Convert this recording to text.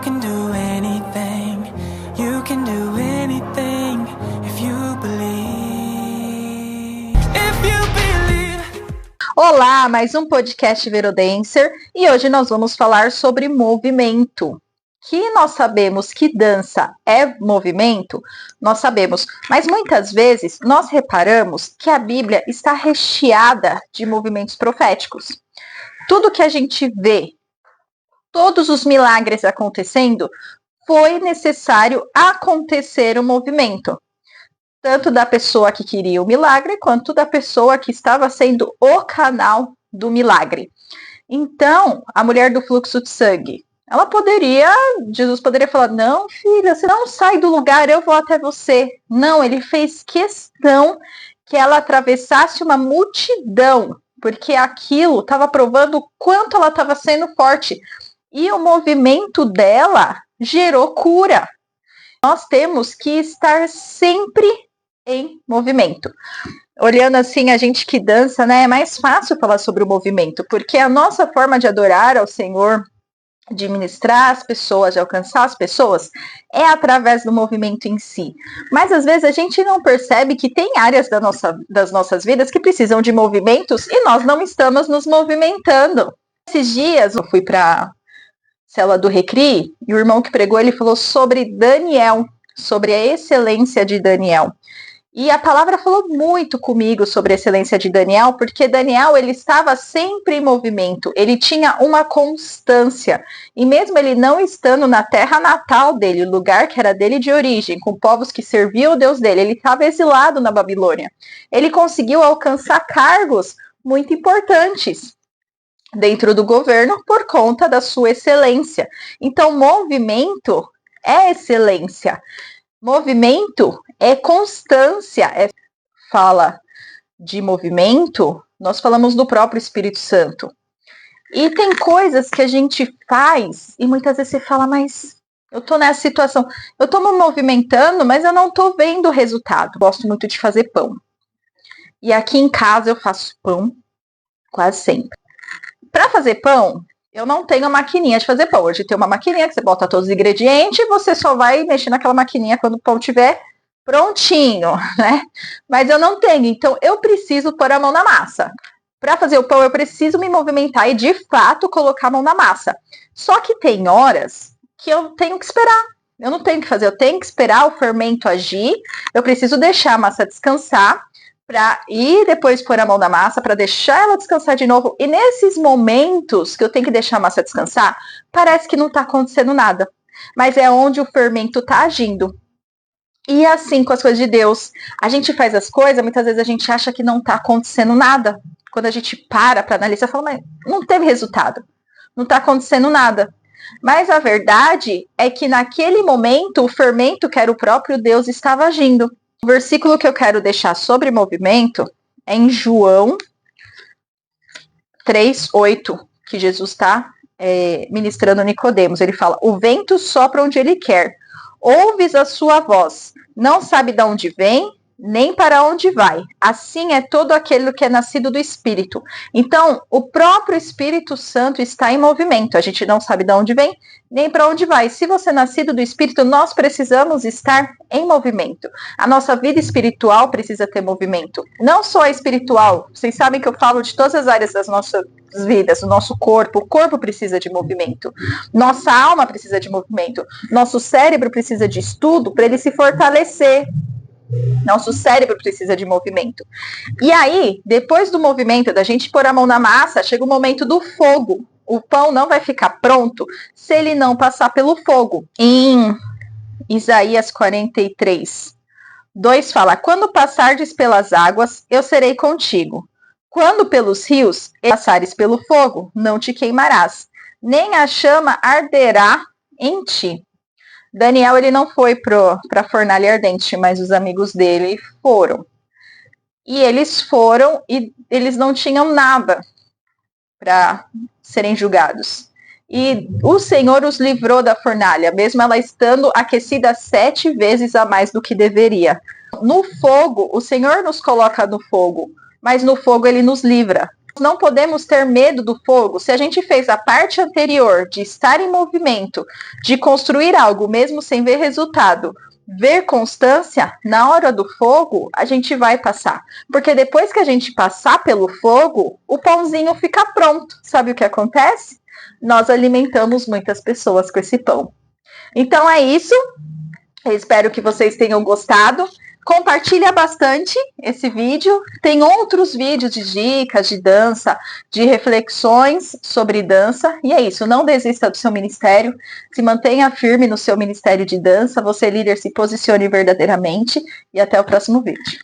can do anything. You can do anything if you believe. If you believe. Olá, mais um podcast Verodancer e hoje nós vamos falar sobre movimento. Que nós sabemos que dança é movimento, nós sabemos, mas muitas vezes nós reparamos que a Bíblia está recheada de movimentos proféticos. Tudo que a gente vê, todos os milagres acontecendo, foi necessário acontecer o movimento. Tanto da pessoa que queria o milagre, quanto da pessoa que estava sendo o canal do milagre. Então, a mulher do fluxo de sangue, Jesus poderia falar, não, filha, você não sai do lugar, eu vou até você. Não, ele fez questão que ela atravessasse uma multidão, porque aquilo estava provando o quanto ela estava sendo forte. E o movimento dela gerou cura. Nós temos que estar sempre em movimento. Olhando assim, a gente que dança, né, é mais fácil falar sobre o movimento, porque a nossa forma de adorar ao Senhor, de ministrar as pessoas, de alcançar as pessoas, é através do movimento em si. Mas às vezes a gente não percebe que tem áreas das nossas vidas que precisam de movimentos e nós não estamos nos movimentando. Esses dias eu fui para a célula do Recri e o irmão que pregou, ele falou sobre Daniel, sobre a excelência de Daniel. E a palavra falou muito comigo sobre a excelência de Daniel, porque Daniel, ele estava sempre em movimento, ele tinha uma constância. E mesmo ele não estando na terra natal dele, o lugar que era dele de origem, com povos que serviam o Deus dele, ele estava exilado na Babilônia. Ele conseguiu alcançar cargos muito importantes dentro do governo por conta da sua excelência. Então, movimento é excelência. Movimento é constância. Fala de movimento, nós falamos do próprio Espírito Santo. E tem coisas que a gente faz e muitas vezes você fala, mas eu tô nessa situação, eu tô me movimentando, mas eu não tô vendo o resultado. Gosto muito de fazer pão. E aqui em casa eu faço pão quase sempre. Para fazer pão, eu não tenho a maquininha de fazer pão. Hoje tem uma maquininha que você bota todos os ingredientes e você só vai mexer naquela maquininha quando o pão estiver prontinho, né? Mas eu não tenho, então eu preciso pôr a mão na massa. Para fazer o pão, eu preciso me movimentar e, de fato, colocar a mão na massa. Só que tem horas que eu tenho que esperar. Eu não tenho que fazer, eu tenho que esperar o fermento agir. Eu preciso deixar a massa descansar para ir depois pôr a mão na massa, para deixar ela descansar de novo. E nesses momentos que eu tenho que deixar a massa descansar, parece que não está acontecendo nada. Mas é onde o fermento está agindo. E assim com as coisas de Deus. A gente faz as coisas, muitas vezes a gente acha que não está acontecendo nada. Quando a gente para analisar, fala, mas não teve resultado. Não está acontecendo nada. Mas a verdade é que naquele momento, o fermento, que era o próprio Deus, estava agindo. O versículo que eu quero deixar sobre movimento é em João 3:8, que Jesus está ministrando a Nicodemos. Ele fala, o vento sopra onde ele quer, ouves a sua voz, não sabe de onde vem, nem para onde vai. Assim é todo aquele que é nascido do Espírito. Então, o próprio Espírito Santo está em movimento. A gente não sabe de onde vem, nem para onde vai. Se você é nascido do Espírito, nós precisamos estar em movimento. A nossa vida espiritual precisa ter movimento. Não só a espiritual. Vocês sabem que eu falo de todas as áreas das nossas vidas, o nosso corpo. O corpo precisa de movimento. Nossa alma precisa de movimento. Nosso cérebro precisa de estudo para ele se fortalecer. Nosso cérebro precisa de movimento. E aí, depois do movimento, da gente pôr a mão na massa, chega o momento do fogo. O pão não vai ficar pronto se ele não passar pelo fogo. Em Isaías 43:2 fala, quando passardes pelas águas, eu serei contigo. Quando pelos rios passares pelo fogo, não te queimarás, nem a chama arderá em ti. Daniel, ele não foi para a fornalha ardente, mas os amigos dele foram. E eles foram e eles não tinham nada para serem julgados. E o Senhor os livrou da fornalha, mesmo ela estando aquecida 7 vezes a mais do que deveria. No fogo, o Senhor nos coloca no fogo, mas no fogo ele nos livra. Não podemos ter medo do fogo. Se a gente fez a parte anterior de estar em movimento, de construir algo mesmo sem ver resultado, ver constância, na hora do fogo, a gente vai passar. Porque depois que a gente passar pelo fogo, o pãozinho fica pronto. Sabe o que acontece? Nós alimentamos muitas pessoas com esse pão. Então é isso. Eu espero que vocês tenham gostado. Compartilha bastante esse vídeo. Tem outros vídeos de dicas de dança, de reflexões sobre dança. E é isso, não desista do seu ministério. Se mantenha firme no seu ministério de dança. Você, líder, se posicione verdadeiramente. E até o próximo vídeo.